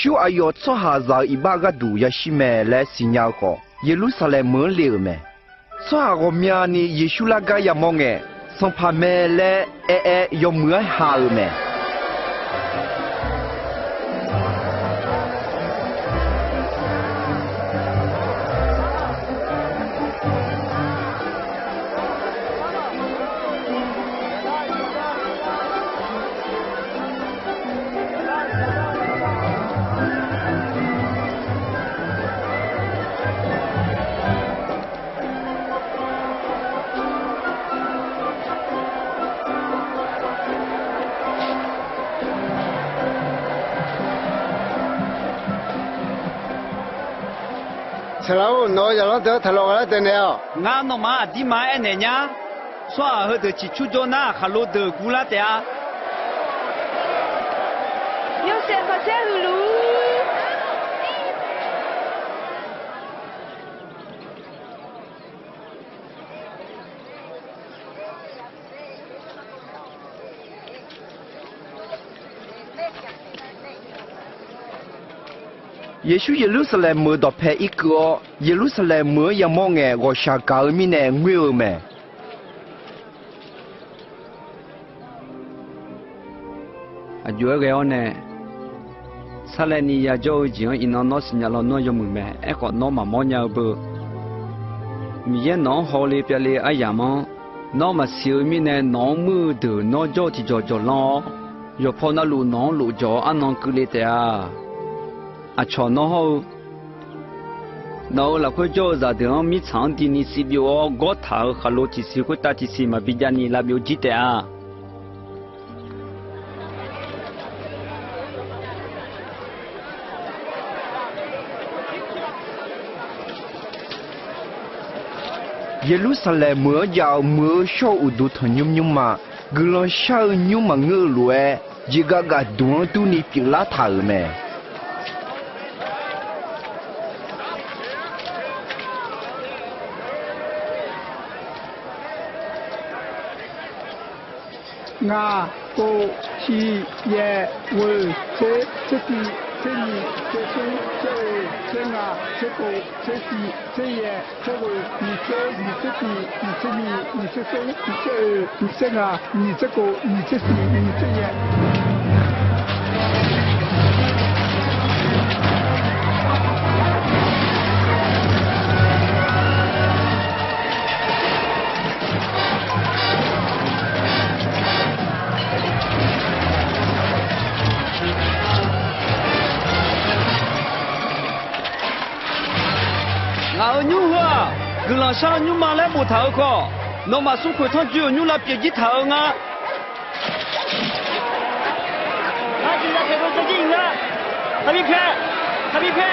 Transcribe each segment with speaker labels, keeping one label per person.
Speaker 1: 稣阿要做下在一百个度也是咩来信仰个，耶路撒冷门了咩？做下个名呢，耶稣那个也么个，从怕咩来要门下咩？Selalu
Speaker 2: no jalan tu terlalu ada tenau.
Speaker 3: Nga no ma di ma enenya. Soa he de chichu jona khalo de gula tia.
Speaker 4: Yo se passe lulu.
Speaker 1: 耶稣耶路撒冷门到拍一个，耶路撒冷门也么个，我想搞米呢，没有咩？
Speaker 3: 啊，有个呢，撒来你也就已经一拿拿新家了，拿有没咩？一个拿嘛么样不？米也拿好哩，别哩哎呀么，拿嘛小米呢，拿木头，拿脚提脚啷，要跑那路拿路脚，啊拿过来的啊。啊，瞧孬好，孬了快叫啥的？米长的你是表高头哈罗提是会打提是嘛？比较你那表记得啊？
Speaker 1: 耶路撒冷门要门小乌都团nhum nhum嘛，个人小nhum嘛我来，一个个端都你平拉头咩？
Speaker 2: Nga, cô, chi, ye, wơ, chế, chế ti, chế ni, chế su, chế ơ, chế nga, chế cô, chế ti, chế ye, chế wơ, ni chế ti, ni chế ni, ni chế su, ni chế ơ, ni chế nga, ni chế cô, ni chế si, ni chế ye.
Speaker 3: 牛啊，个人上牛马来不头个，那么苏奎他就牛来别几头啊。他现在开始这劲了，他别骗，他别骗。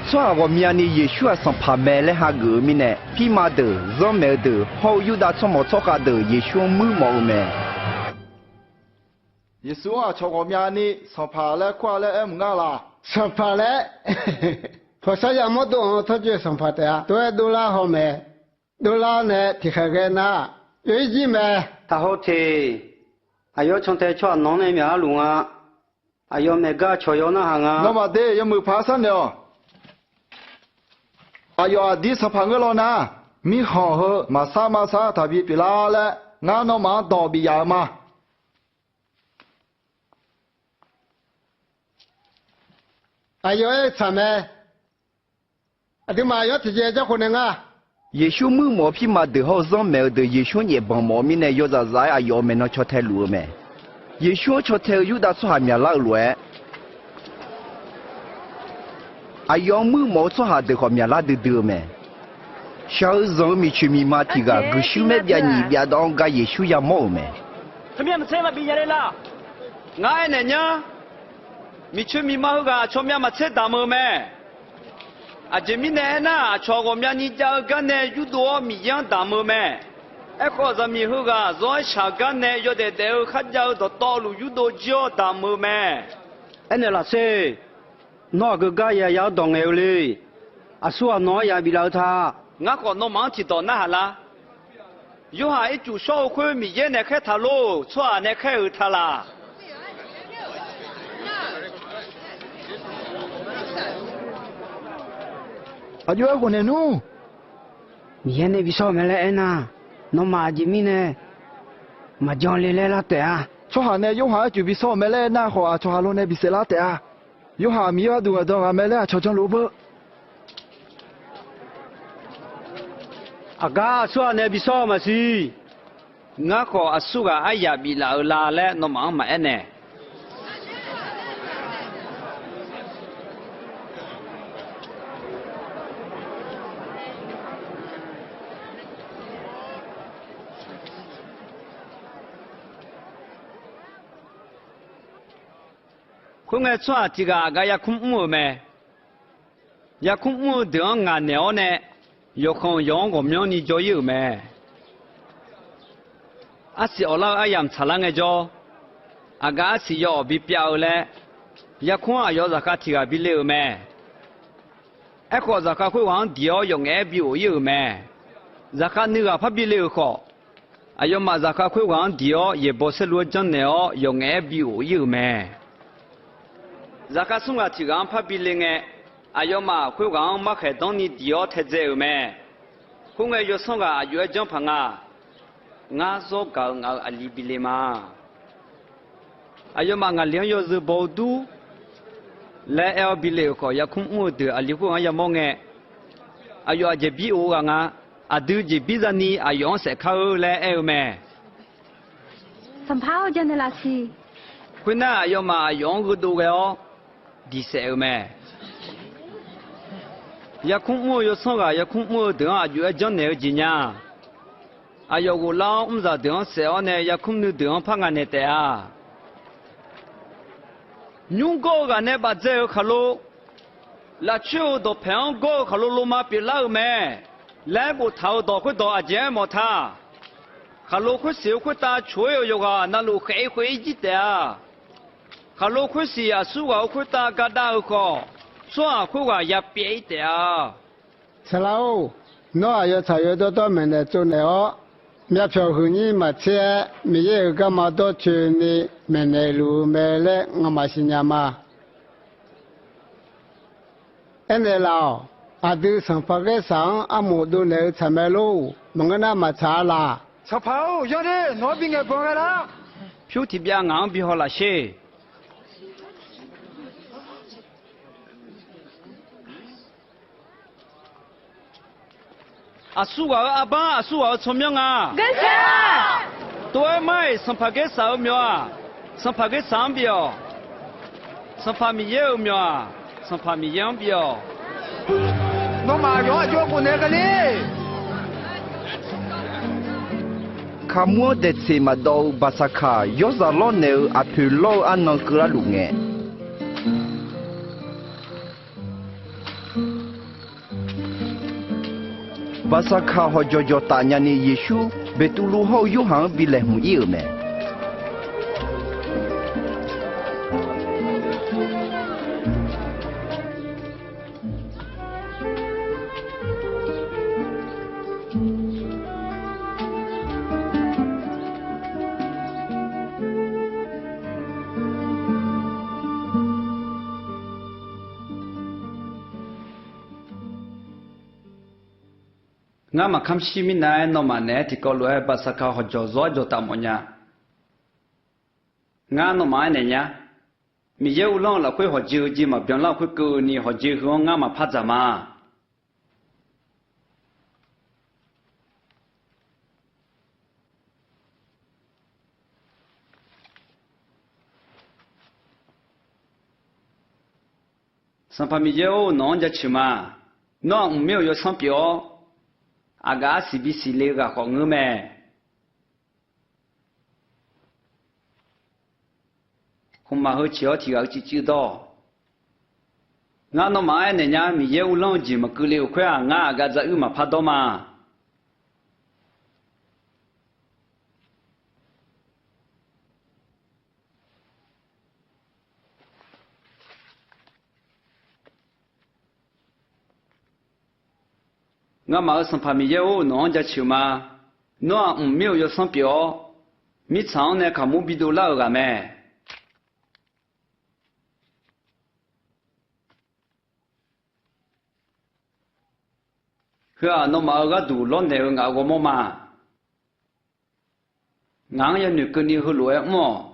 Speaker 1: 所以我明年也需要上拍卖了下个米呢，匹马的、肉麦的，好有的做毛做下的，也需要木毛咩？
Speaker 5: 耶稣啊，从我明年上拍了，挂了唔啱啦。
Speaker 2: 上拍了，我啥也没动，他就上拍的啊。都拉好没？都拉呢？提开个那有一季没？
Speaker 6: 他好听，还要从台车弄那面路啊，还要那个车要那行啊。
Speaker 5: 那么的有没爬山了？ อายุอดีสพังก็แล้วนะมีห่อเหอมาซาทบีปิลาและงานอมาต่อบิยามา
Speaker 2: อายุทำไมอดีมาอายุที่เจ้าคนนึงอ่ะ
Speaker 1: 耶稣木毛匹马的好肉麦的，耶稣也帮毛米呢，要在在啊要么那吃太路咩？耶稣吃太有的做下面老乱。 阿要木毛做下的后面拉的多咩？小人咪去咪马提个，个手没别你别当个耶稣也毛咩？
Speaker 3: 他们车嘛比人啦，俺呢呀，咪去咪马个，车面嘛车大么咩？啊这咪呢那，车个面你家个呢有多咪样大么咩？哎，可是米后个，做下个呢，有的都看着到道路有多脚大门咩？
Speaker 6: 哎，那老师，那个个也要动了嘞，啊，说那也比老他，
Speaker 3: 我可侬忙提到那啦。有下一组小会米也呢开他路，错呢开后他啦。
Speaker 5: 阿舅我呢努，
Speaker 6: 你那比说没来呢，那马吉米呢，马将来了对啊。
Speaker 5: 做下呢有下就比说没来那好啊，做下路呢比谁拉的啊？有下米啊多啊没来瞧瞧萝卜。
Speaker 6: 啊个说那比说嘛是，
Speaker 3: 我可阿叔个哎呀比老啦嘞，侬忙买呢？可我穿这个也空木没，也空木的俺鸟呢，有空用我们你就有没？啊是我老爱养茶lang个就，啊个是要比标嘞，也空啊要在家提个比溜没？哎个在家会往地下用哎比我有没？在家那个怕比溜好，啊要嘛在家会往地下也不是罗真的哦，用哎比我有没？Zaka sunga tiga ampa bilinge ayo ma kwe gang ma khe dong ni dio the je me kunga yo sunga ayo jong phanga nga zo ga nga ali bilema ayo ma nga liang yo zu bo du le el bile ko ya khum mu de ali ko ya mo nge ayo je bi o ga nga adu je bi za ni ayo se kha le el me
Speaker 4: สัมภาษณ์ยันละสิ
Speaker 3: kuna ayo ma ayo gu du ge o di se me ya khum mo yo so ga ya khum mo de a ju a jan ne ji nya ayo go la za de se o ne ya khum nu de pha nga ne te a nyung go ga ne ba je khalo la chu do pheong go khalo lo ma pi la me la go thao do khu do a je mo tha khalo khu siu khu ta chu yo ga na lu khai khui ji te a khalo khu si a su ga khu ta ga da ko so a khu ga ya pi te a
Speaker 2: 吃老，那要才有多门的做呢哦，苗票和你嘛切，没有干嘛多去呢，门的路没嘞，我嘛是伢嘛。现在老，阿都上发个上，阿木都来采买路，蒙个那嘛查啦。
Speaker 5: 小跑，兄弟，那边个帮个啦？
Speaker 3: 票提边硬比好那些。阿叔啊，阿爸，阿叔啊，聪明啊！
Speaker 4: 跟谁啊？
Speaker 3: 对mai上拍个少苗啊，上拍个3标，上拍米有苗啊，上拍米2标。
Speaker 5: 那嘛用就不那个嘞。
Speaker 1: Kamu de se madau basaka yo zalo ne apulo anon kura lunge. Basaka ho jojo tanya ni Yesu betulu ho yu hang bile hu il me.
Speaker 3: Nga ma kham shi mi na no ma ne ti ko lo e basaka ho jo zo jo ta mo nya. Nga no ma ne nya. Mi ye u long la khwe ho ji ji ma byon la khwe ku ni ho ji ho nga ma pha za ma. San pa mi ye u non ja chi ma. No un meo yo san pyo. Aga si bi si le ga ko ngu me. Không mà hơi chiếu thì ở chỉ chữ đó. Nga nó mà này nhá mi yêu long gì mà cứ liều khoe ngã gà dữ mà phát đó mà. 我马上怕米业务农家去嘛，农没有上标，米厂呢看目标都老个没。呵，侬马个都老难个我么嘛，俺也女跟你和罗么。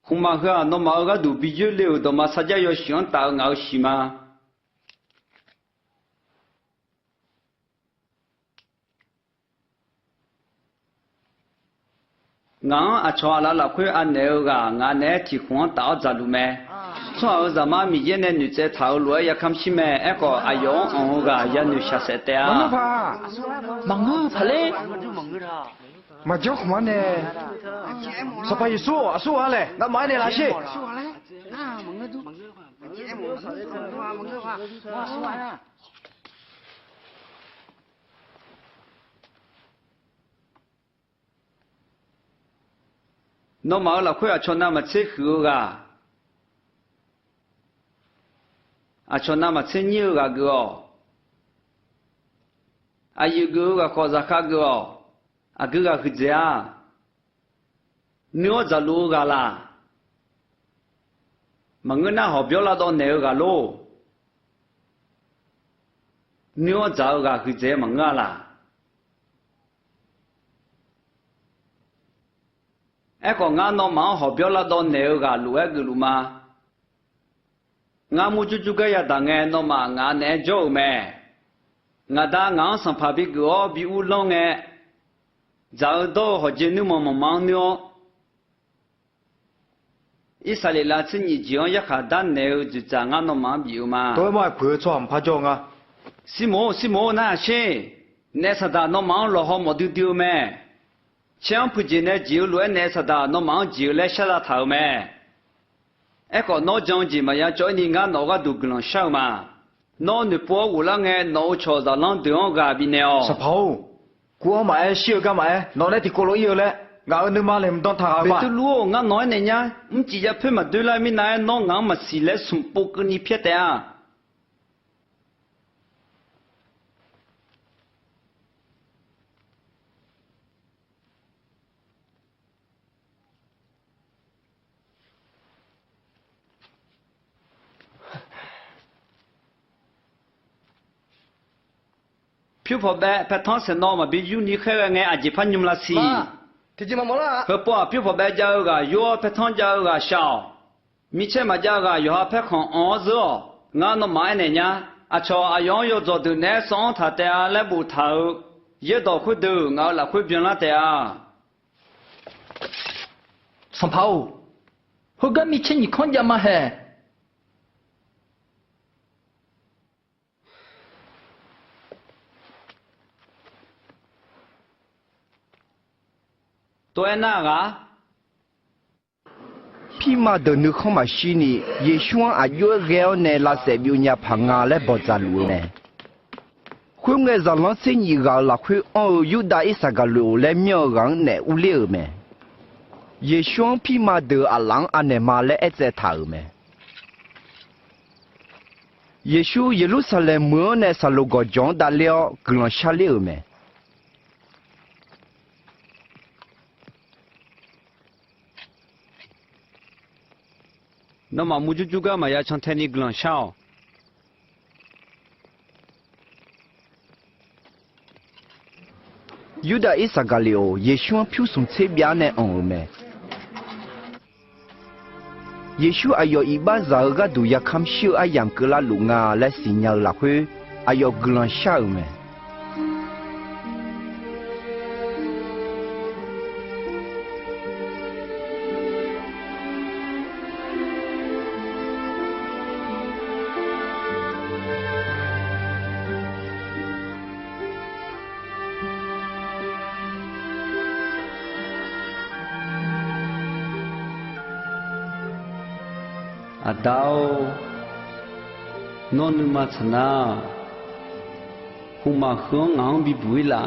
Speaker 3: 红马呵，侬马个都比较溜，都嘛参加要想打熬西嘛。俺阿穿了块安那个，俺那提供到咋路没？穿咱妈米业那女在头路也看西没？那个阿勇个也女下山的啊。
Speaker 1: 忙怕嘞。mà cháu không ăn nè sao phải số ăn này nó买 này là gì
Speaker 3: nó mà là khuyên cho nó mà chế khử cả cho nó mà chế nhiều cả cái yêu cái khó ra khác cái cái gì à nếu giả lú cái là mà người nào họ biểu là đó nếu cái lú nếu giả cái gì mà người là còn ngã nó mà họ biểu là đó nếu cái lú mà ngã mua chút cái gì đó nghe nó mà ngã nè chỗ mẹ ngã ta ngã sang phải bị cái bị u long nghe giờ đó họ chỉ nếu mà mang nữa ít sao là chỉ nhị chuyện ya khá đan nếu chỉ chẳng ngã nó mà biểu mà
Speaker 1: tôi mà phải cho anh phải cho à
Speaker 3: xí mồ na xe nè sao ta nó mang lo họ một điều mẹ chẳng phải chỉ nè chịu luôn nè sao ta nó mang chịu lại sao ta thầu mẹ còn nó chẳng chỉ mà ya cho anh ngã nó cái đủ cái sao mà nó nửa bỏ u lăng nghe nó cho ra lăng đường cái bên nào
Speaker 1: sao phao cô mà siêu cái mà nó này thì cô lỗi yêu đấy ngã nước mà làm đón thằng
Speaker 3: mà. Bây giờ ngã nói này nhá, chỉ là phải mà đối lại mình này nó ngã mà xí lệ sum bốc cái ní phía đấy à. phiếu phò bé phải thắng sẽ nó mà bị uni khai nghe à chỉ phán nhung là gì
Speaker 1: thì chỉ mà mất là
Speaker 3: phải bỏ phiếu phò bé giao cả yo phải thắng giao cả sao mi chơi mà giao cả yo phải không ở giữa ngã nó mãi này nhá à cho à yo yo做的那上他的来不头也到会的ngã là会变了的啊
Speaker 7: 上跑后跟mi chơi你看见吗嘿
Speaker 3: 对那个
Speaker 1: พี่มาเดินนึกเข้ามาชีนี่เยช่วงอายุเร็วเนี่ยลาเสบิวเนี่ยพังงาและบอจาลูเนี่ยคุณเงยจะลังเส้นยีกาละคุณอ๋ออยู่ได้สักลูและเมียรังเนี่ยอุเลี้ยแม่เยช่วงพี่มาเดินอาลังอันเนี่ยมาและเอเจถ่ายแม่เยชูเยรูซาเล็มเมื่อเนี่ยสโลกจงได้เลี้ยกลังชาเลี้ยแม่
Speaker 3: 那么木就个嘛要从天里กลาง少
Speaker 1: อยู่ได้สักเลี้ยวเยชูผิวสมเสียเนี่ยอ๋อแม่เยชูอายุอีบ้าจะก็ดูอยากคำชื่ออายังกลาลุงาและสิญญาละคืออายุกลางชาแม่
Speaker 3: อาดาวโนนึมาชนะหุมาเฮืองงบิบุยลา